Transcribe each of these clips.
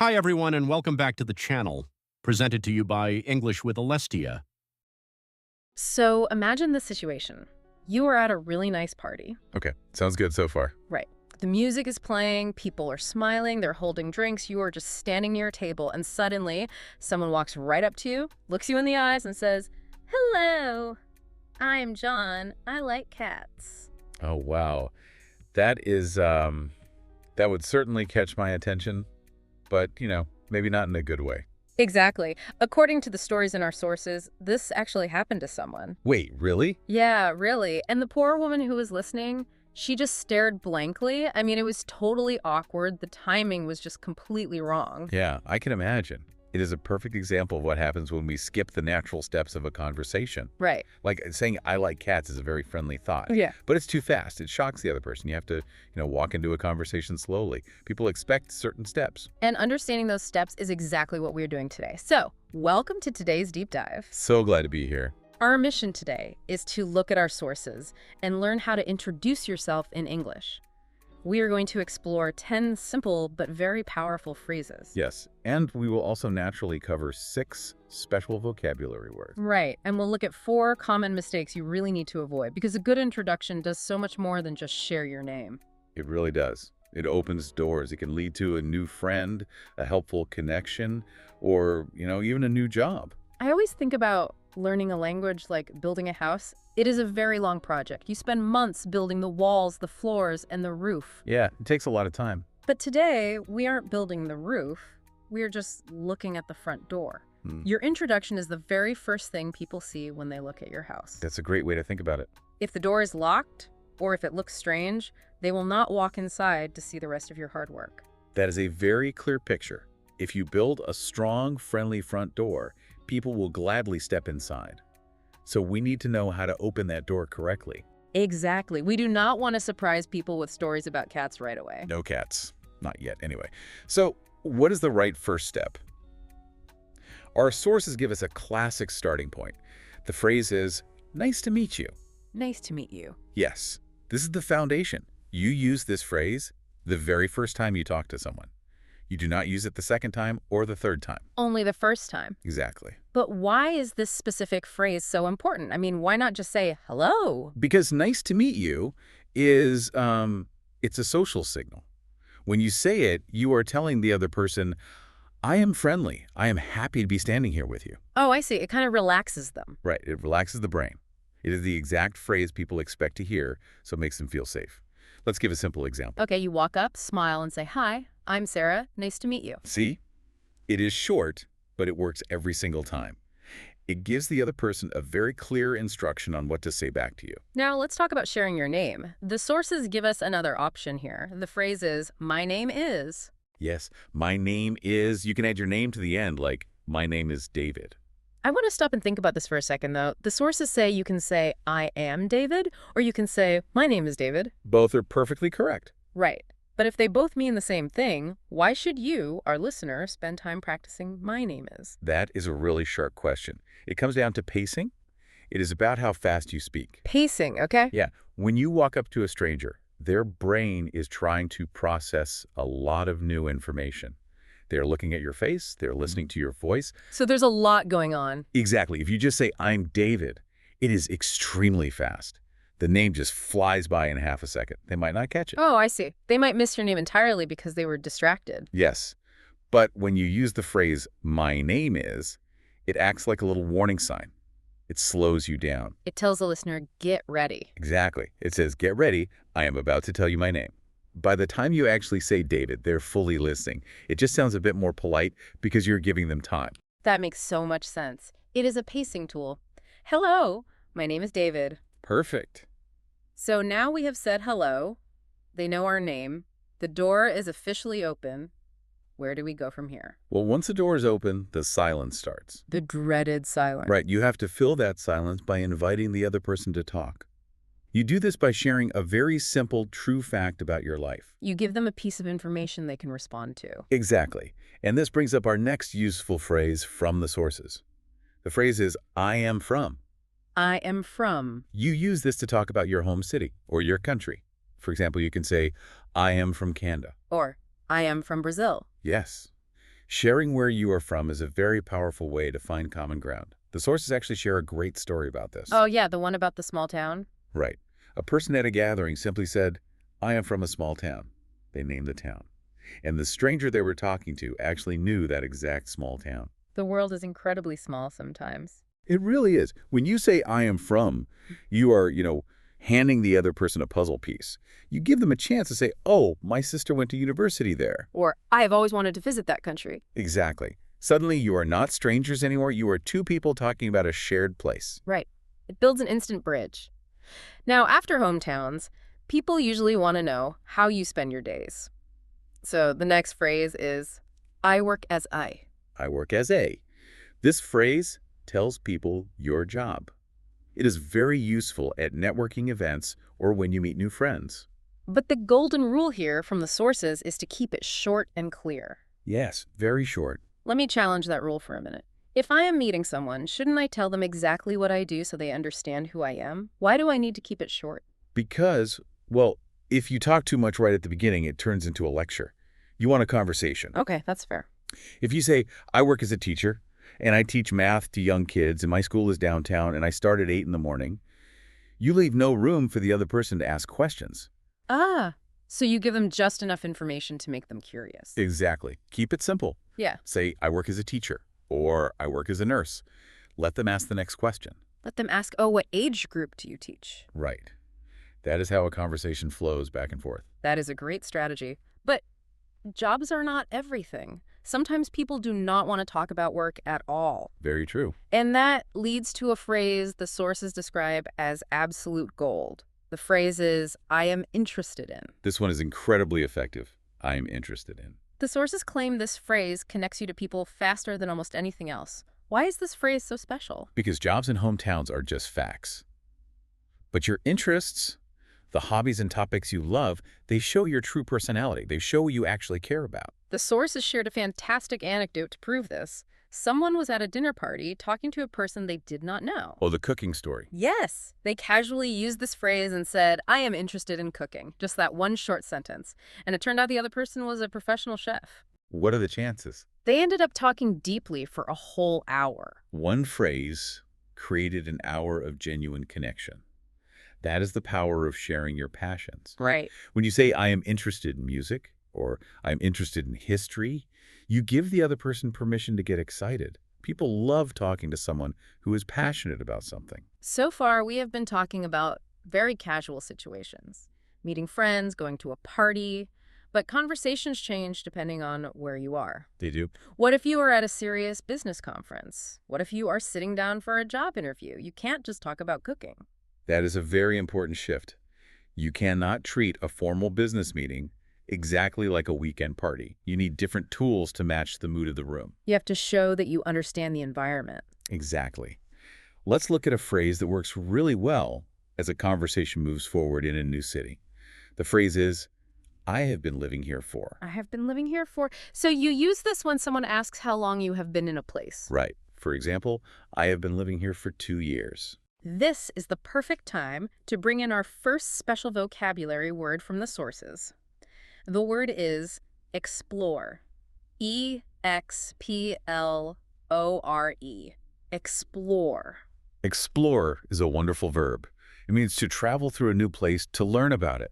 Hi, everyone, and welcome back to the channel, presented to you by English with Alestia. So imagine this situation. You are at a really nice party. Okay, sounds good so far. Right. The music is playing, people are smiling, they're holding drinks, you are just standing near a table, and suddenly someone walks right up to you, looks you in the eyes, and says, "Hello, I'm John. I like cats." Oh, wow. That is, that would certainly catch my attention, but, maybe not in a good way. Exactly. According to the stories in our sources, this actually happened to someone. Wait, really? Yeah, really. And the poor woman who was listening, she just stared blankly. I mean, it was totally awkward. The timing was just completely wrong. Yeah, I can imagine. It is a perfect example of what happens when we skip the natural steps of a conversation. Right. Like saying, I like cats is a very friendly thought. Yeah. But it's too fast. It shocks the other person. You have to, walk into a conversation slowly. People expect certain steps. And understanding those steps is exactly what we're doing today. So, welcome to today's deep dive. So glad to be here. Our mission today is to look at our sources and learn how to introduce yourself in English. We are going to explore 10 simple but very powerful phrases. Yes, and we will also naturally cover 6 special vocabulary words. Right, and we'll look at 4 common mistakes you really need to avoid because a good introduction does so much more than just share your name. It really does. It opens doors. It can lead to a new friend, a helpful connection, or, even a new job. I always think about learning a language like building a house. It is a very long project. You spend months building the walls, the floors, and the roof. Yeah, it takes a lot of time. But today, we aren't building the roof. We are just looking at the front door. Your introduction is the very first thing people see when they look at your house. That's a great way to think about it. If the door is locked, or if it looks strange, they will not walk inside to see the rest of your hard work. That is a very clear picture. If you build a strong, friendly front door, people will gladly step inside. So we need to know how to open that door correctly. Exactly. We do not want to surprise people with stories about cats right away. No cats. Not yet, anyway. So what is the right first step? Our sources give us a classic starting point. The phrase is, "Nice to meet you." Nice to meet you. Yes, this is the foundation. You use this phrase the very first time you talk to someone. You do not use it the second time or the third time. Only the first time. Exactly. But why is this specific phrase so important? I mean, why not just say hello? Because nice to meet you is, it's a social signal. When you say it, you are telling the other person, I am friendly. I am happy to be standing here with you. Oh, I see. It kind of relaxes them. Right. It relaxes the brain. It is the exact phrase people expect to hear, so it makes them feel safe. Let's give a simple example. Okay, you walk up, smile, and say, "Hi, I'm Sarah. Nice to meet you." See? It is short, but it works every single time. It gives the other person a very clear instruction on what to say back to you. Now, let's talk about sharing your name. The sources give us another option here. The phrase is, "My name is." Yes, my name is, you can add your name to the end, like, my name is David. I want to stop and think about this for a second, though. The sources say you can say, "I am David," or you can say, "My name is David." Both are perfectly correct. Right. But if they both mean the same thing, why should you, our listener, spend time practicing "my name is"? That is a really sharp question. It comes down to pacing. It is about how fast you speak. Pacing, okay? Yeah, when you walk up to a stranger, their brain is trying to process a lot of new information. They're looking at your face, they're listening to your voice. So there's a lot going on. Exactly. If you just say, I'm David, it is extremely fast. The name just flies by in half a second. They might not catch it. Oh, I see. They might miss your name entirely because they were distracted. Yes. But when you use the phrase, my name is, it acts like a little warning sign. It slows you down. It tells the listener, get ready. Exactly. It says, get ready. I am about to tell you my name. By the time you actually say David, they're fully listening. It just sounds a bit more polite because you're giving them time. That makes so much sense. It is a pacing tool. Hello, my name is David. Perfect. So now we have said hello. They know our name. The door is officially open. Where do we go from here? Well, once the door is open, the silence starts. The dreaded silence. Right. You have to fill that silence by inviting the other person to talk. You do this by sharing a very simple, true fact about your life. You give them a piece of information they can respond to. Exactly. And this brings up our next useful phrase from the sources. The phrase is, I am from. I am from. You use this to talk about your home city or your country. For example, you can say, I am from Canada. Or, I am from Brazil. Yes. Sharing where you are from is a very powerful way to find common ground. The sources actually share a great story about this. Oh, yeah, the one about the small town? Right. A person at a gathering simply said, I am from a small town. They named the town. And the stranger they were talking to actually knew that exact small town. The world is incredibly small sometimes. It really is. When you say I am from, you are, handing the other person a puzzle piece. You give them a chance to say, oh, my sister went to university there. Or, I have always wanted to visit that country. Exactly. Suddenly, you are not strangers anymore. You are two people talking about a shared place. Right. It builds an instant bridge. Now, after hometowns, people usually want to know how you spend your days. So the next phrase is, I work as I. I work as a. This phrase tells people your job. It is very useful at networking events or when you meet new friends. But the golden rule here from the sources is to keep it short and clear. Yes, very short. Let me challenge that rule for a minute. If I am meeting someone, shouldn't I tell them exactly what I do so they understand who I am? Why do I need to keep it short? Because, well, if you talk too much right at the beginning, it turns into a lecture. You want a conversation. Okay, that's fair. If you say, I work as a teacher, and I teach math to young kids, and my school is downtown, and I start at 8 in the morning, you leave no room for the other person to ask questions. Ah, so you give them just enough information to make them curious. Exactly. Keep it simple. Yeah. Say, I work as a teacher, or I work as a nurse. Let them ask the next question. Let them ask, oh, what age group do you teach? Right. That is how a conversation flows back and forth. That is a great strategy. But jobs are not everything. Sometimes people do not want to talk about work at all. Very true. And that leads to a phrase the sources describe as absolute gold. The phrase is, I am interested in. This one is incredibly effective. I am interested in. The sources claim this phrase connects you to people faster than almost anything else. Why is this phrase so special? Because jobs and hometowns are just facts. But your interests, the hobbies and topics you love, they show your true personality. They show what you actually care about. The sources shared a fantastic anecdote to prove this. Someone was at a dinner party talking to a person they did not know. Oh, the cooking story. Yes, they casually used this phrase and said, I am interested in cooking. Just that one short sentence. And it turned out the other person was a professional chef. What are the chances? They ended up talking deeply for a whole hour. One phrase created an hour of genuine connection. That is the power of sharing your passions. Right. When you say, I am interested in music, or I'm interested in history, you give the other person permission to get excited. People love talking to someone who is passionate about something. So far, we have been talking about very casual situations. Meeting friends, going to a party. But conversations change depending on where you are. They do. What if you are at a serious business conference? What if you are sitting down for a job interview? You can't just talk about cooking. That is a very important shift. You cannot treat a formal business meeting exactly like a weekend party. You need different tools to match the mood of the room. You have to show that you understand the environment. Exactly. Let's look at a phrase that works really well as a conversation moves forward in a new city. The phrase is, I have been living here for. I have been living here for... So you use this when someone asks how long you have been in a place. Right. For example, I have been living here for 2 years. This is the perfect time to bring in our first special vocabulary word from the sources. The word is explore. E-X-P-L-O-R-E. Explore. Explore is a wonderful verb. It means to travel through a new place to learn about it,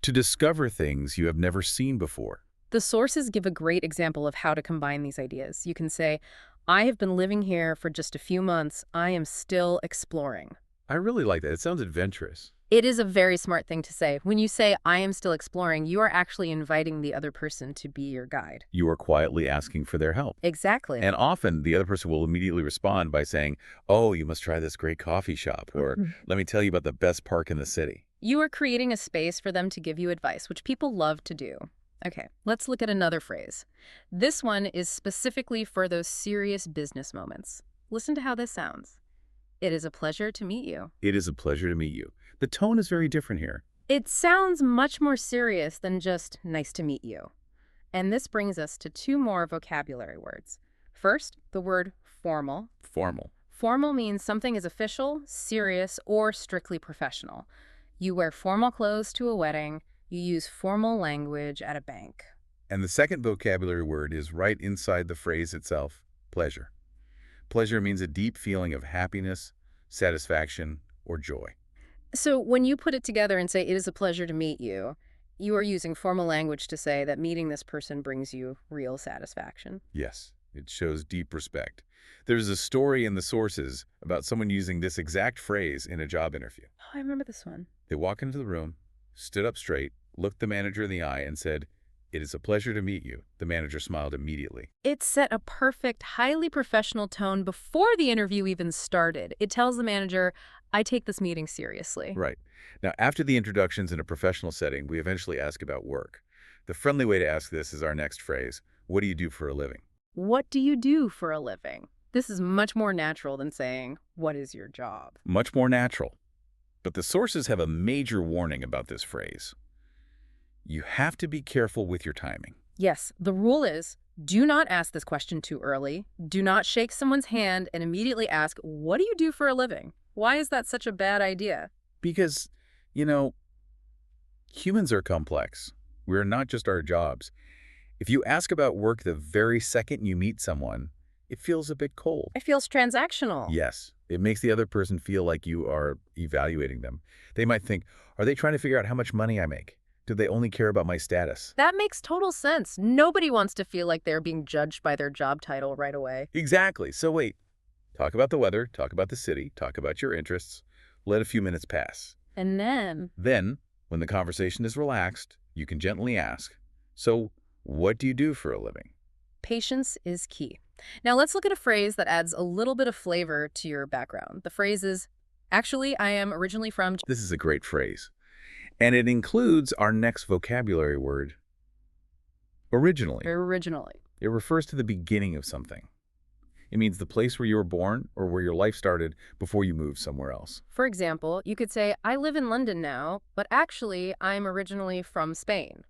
to discover things you have never seen before. The sources give a great example of how to combine these ideas. You can say, I have been living here for just a few months. I am still exploring. I really like that. It sounds adventurous. It is a very smart thing to say. When you say, I am still exploring, you are actually inviting the other person to be your guide. You are quietly asking for their help. Exactly. And often the other person will immediately respond by saying, oh, you must try this great coffee shop, or let me tell you about the best park in the city. You are creating a space for them to give you advice, which people love to do. Okay, let's look at another phrase. This one is specifically for those serious business moments. Listen to how this sounds. It is a pleasure to meet you. It is a pleasure to meet you. The tone is very different here. It sounds much more serious than just nice to meet you. And this brings us to two more vocabulary words. First, the word formal. Formal. Formal means something is official, serious, or strictly professional. You wear formal clothes to a wedding. You use formal language at a bank. And the second vocabulary word is right inside the phrase itself, pleasure. Pleasure means a deep feeling of happiness, satisfaction, or joy. So when you put it together and say, it is a pleasure to meet you, you are using formal language to say that meeting this person brings you real satisfaction. Yes, it shows deep respect. There's a story in the sources about someone using this exact phrase in a job interview. Oh, I remember this one. They walked into the room, stood up straight, looked the manager in the eye, and said, "It is a pleasure to meet you." The manager smiled immediately. It set a perfect, highly professional tone before the interview even started. It tells the manager, I take this meeting seriously. Right. Now, after the introductions in a professional setting, we eventually ask about work. The friendly way to ask this is our next phrase, what do you do for a living? What do you do for a living? This is much more natural than saying, what is your job? Much more natural. But the sources have a major warning about this phrase. You have to be careful with your timing. Yes, the rule is, do not ask this question too early. Do not shake someone's hand and immediately ask, what do you do for a living? Why is that such a bad idea? Because, humans are complex. We're not just our jobs. If you ask about work the very second you meet someone, it feels a bit cold. It feels transactional. Yes, it makes the other person feel like you are evaluating them. They might think, are they trying to figure out how much money I make? Do they only care about my status? That makes total sense. Nobody wants to feel like they're being judged by their job title right away. Exactly. So wait, talk about the weather, talk about the city, talk about your interests. Let a few minutes pass. And Then, when the conversation is relaxed, you can gently ask, so what do you do for a living? patience is key. Now let's look at a phrase that adds a little bit of flavor to your background. The phrase is, actually, I am originally from... This is a great phrase. And it includes our next vocabulary word, originally. Originally. It refers to the beginning of something. It means the place where you were born or where your life started before you moved somewhere else. For example, you could say, I live in London now, but actually, I'm originally from Spain.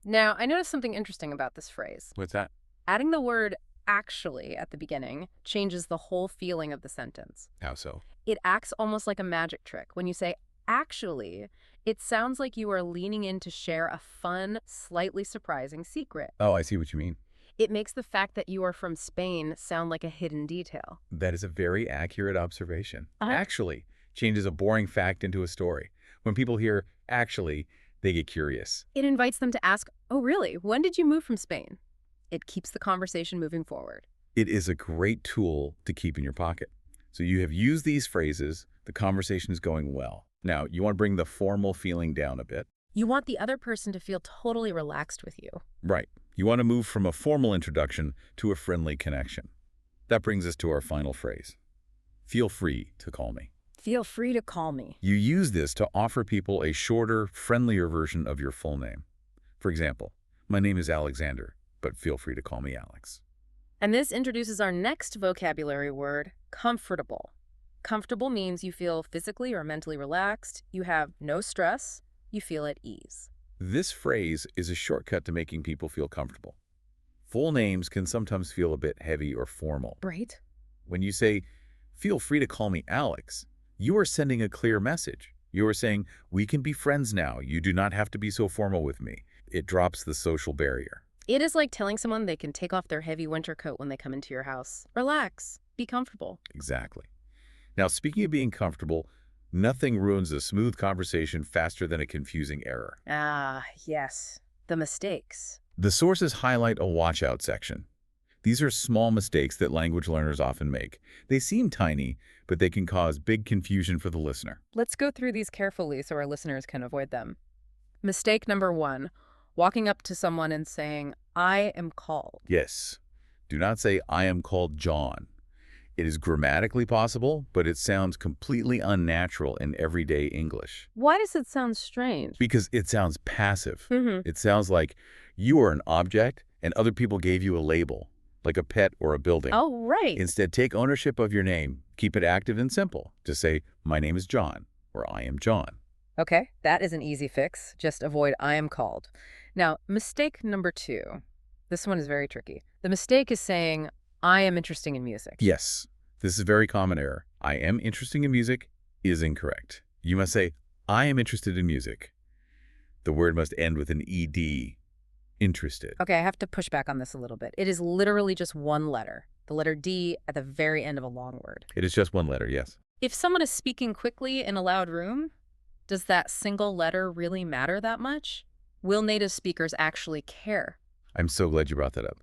Now, I noticed something interesting about this phrase. What's that? Adding the word actually at the beginning changes the whole feeling of the sentence. How so? It acts almost like a magic trick. When you say actually, it sounds like you are leaning in to share a fun, slightly surprising secret. Oh, I see what you mean. It makes the fact that you are from Spain sound like a hidden detail. That is a very accurate observation. Uh-huh. Actually changes a boring fact into a story. When people hear actually, they get curious. It invites them to ask, oh really, when did you move from Spain? It keeps the conversation moving forward. It is a great tool to keep in your pocket. So you have used these phrases, the conversation is going well. Now, you want to bring the formal feeling down a bit. You want the other person to feel totally relaxed with you. Right. You want to move from a formal introduction to a friendly connection. That brings us to our final phrase. Feel free to call me. Feel free to call me. You use this to offer people a shorter, friendlier version of your full name. For example, my name is Alexander, but feel free to call me Alex. And this introduces our next vocabulary word, comfortable. Comfortable means you feel physically or mentally relaxed, you have no stress, you feel at ease. This phrase is a shortcut to making people feel comfortable. Full names can sometimes feel a bit heavy or formal. Right. When you say, feel free to call me Alex, you are sending a clear message. You are saying, we can be friends now. You do not have to be so formal with me. It drops the social barrier. It is like telling someone they can take off their heavy winter coat when they come into your house. Relax. Be comfortable. Exactly. Now, speaking of being comfortable, nothing ruins a smooth conversation faster than a confusing error. Ah, yes. The mistakes. The sources highlight a watch-out section. These are small mistakes that language learners often make. They seem tiny, but they can cause big confusion for the listener. Let's go through these carefully so our listeners can avoid them. Mistake number 1, walking up to someone and saying, I am called. Yes. Do not say, I am called John. It is grammatically possible, but it sounds completely unnatural in everyday English. Why does it sound strange? Because it sounds passive. Mm-hmm. It sounds like you are an object and other people gave you a label, like a pet or a building. Oh, right. Instead, take ownership of your name. Keep it active and simple. Just say, my name is John, or I am John. Okay, that is an easy fix. Just avoid I am called. Now, mistake number 2. This one is very tricky. The mistake is saying, I am interested in music. Yes, this is a very common error. I am interested in music is incorrect. You must say, I am interested in music. The word must end with an ED. Interested. Okay, I have to push back on this a little bit. It is literally just one letter, the letter D at the very end of a long word. It is just one letter, yes. If someone is speaking quickly in a loud room, does that single letter really matter that much? Will native speakers actually care? I'm so glad you brought that up.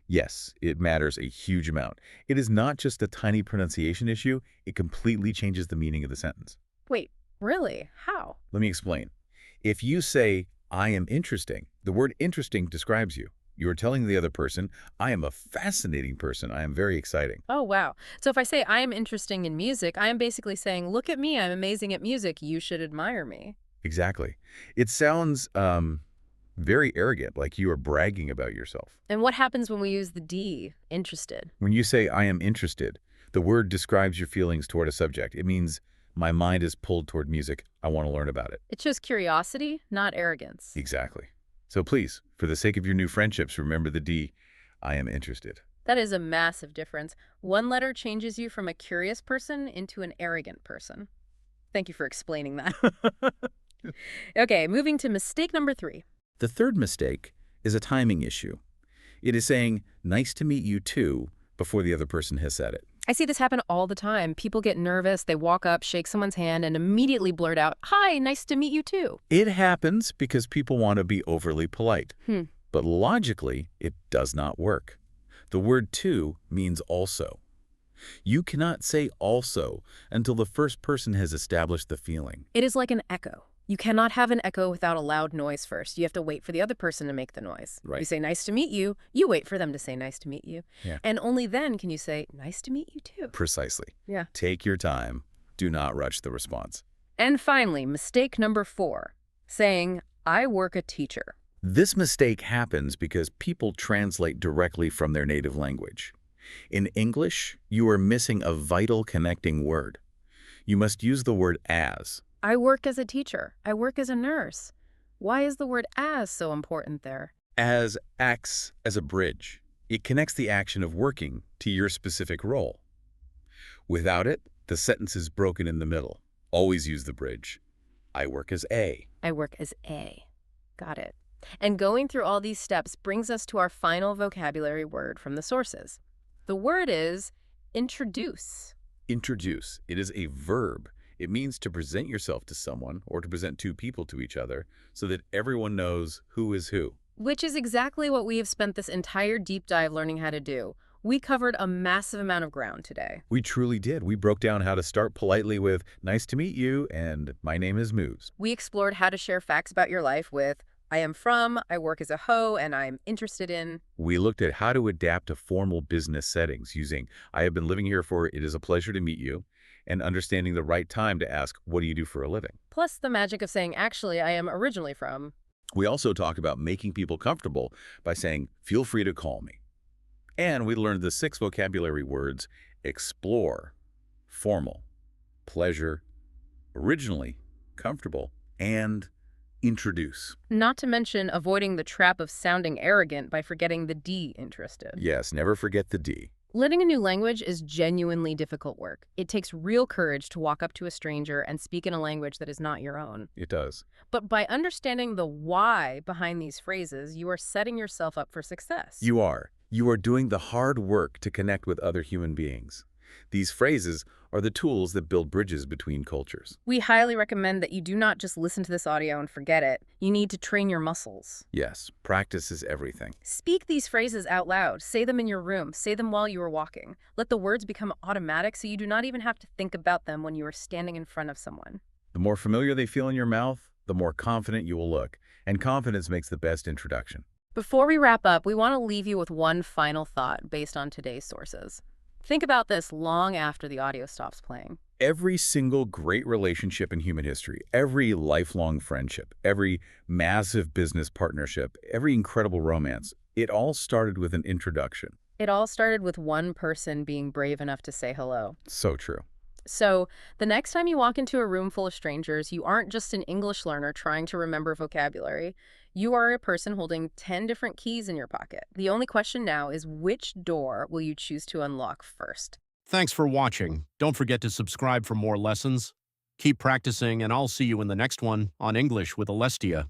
Yes, it matters a huge amount. It is not just a tiny pronunciation issue, it completely changes the meaning of the sentence. Wait, really? How? Let me explain. If you say, I am interesting, the word interesting describes you. You are telling the other person, I am a fascinating person. I am very exciting. Oh, wow. So if I say I am interesting in music, I am basically saying, look at me, I'm amazing at music, you should admire me. Exactly. It sounds very arrogant, like you are bragging about yourself. And what happens when we use the D, interested? When you say, I am interested, the word describes your feelings toward a subject. It means my mind is pulled toward music. I want to learn about it. It shows curiosity, not arrogance. Exactly. So please, for the sake of your new friendships, remember the D, I am interested. That is a massive difference. One letter changes you from a curious person into an arrogant person. Thank you for explaining that. Okay, moving to mistake number 3. The third mistake is a timing issue. It is saying, nice to meet you too, before the other person has said it. I see this happen all the time. People get nervous, they walk up, shake someone's hand, and immediately blurt out, hi, nice to meet you too. It happens because people want to be overly polite. But logically, it does not work. The word to means also. You cannot say also until the first person has established the feeling. It is like an echo. You cannot have an echo without a loud noise first. You have to wait for the other person to make the noise. Right. You say, nice to meet you. You wait for them to say, nice to meet you. Yeah. And only then can you say, nice to meet you too. Precisely. Yeah. Take your time. Do not rush the response. And finally, mistake number 4, saying, I work a teacher. This mistake happens because people translate directly from their native language. In English, you are missing a vital connecting word. You must use the word as. I work as a teacher. I work as a nurse. Why is the word as so important there? As acts as a bridge. It connects the action of working to your specific role. Without it, the sentence is broken in the middle. Always use the bridge. I work as a. I work as a. Got it. And going through all these steps brings us to our final vocabulary word from the sources. The word is introduce. Introduce. It is a verb. It means to present yourself to someone or to present two people to each other so that everyone knows who is who. Which is exactly what we have spent this entire deep dive learning how to do. We covered a massive amount of ground today. We truly did. We broke down how to start politely with, nice to meet you, and my name is Moose. We explored how to share facts about your life with, I am from, I work as a hoe, and I'm interested in. We looked at how to adapt to formal business settings using, I have been living here for, it is a pleasure to meet you, and understanding the right time to ask, what do you do for a living? Plus the magic of saying, actually, I am originally from. We also talked about making people comfortable by saying, feel free to call me. And we learned the 6 vocabulary words, explore, formal, pleasure, originally, comfortable, and introduce. Not to mention avoiding the trap of sounding arrogant by forgetting the D, interested. Yes, never forget the D. Learning a new language is genuinely difficult work. It takes real courage to walk up to a stranger and speak in a language that is not your own. It does. But by understanding the why behind these phrases, you are setting yourself up for success. You are. You are doing the hard work to connect with other human beings. These phrases are the tools that build bridges between cultures. We highly recommend that you do not just listen to this audio and forget it. You need to train your muscles. Yes, practice is everything. Speak these phrases out loud. Say them in your room. Say them while you are walking. Let the words become automatic so you do not even have to think about them when you are standing in front of someone. The more familiar they feel in your mouth, the more confident you will look. And confidence makes the best introduction. Before we wrap up, we want to leave you with one final thought based on today's sources. Think about this long after the audio stops playing. Every single great relationship in human history, every lifelong friendship, every massive business partnership, every incredible romance, it all started with an introduction. It all started with one person being brave enough to say hello. So true. So, the next time you walk into a room full of strangers, you aren't just an English learner trying to remember vocabulary. You are a person holding 10 different keys in your pocket. The only question now is which door will you choose to unlock first? Thanks for watching. Don't forget to subscribe for more lessons. Keep practicing, and I'll see you in the next one on English with Alestia.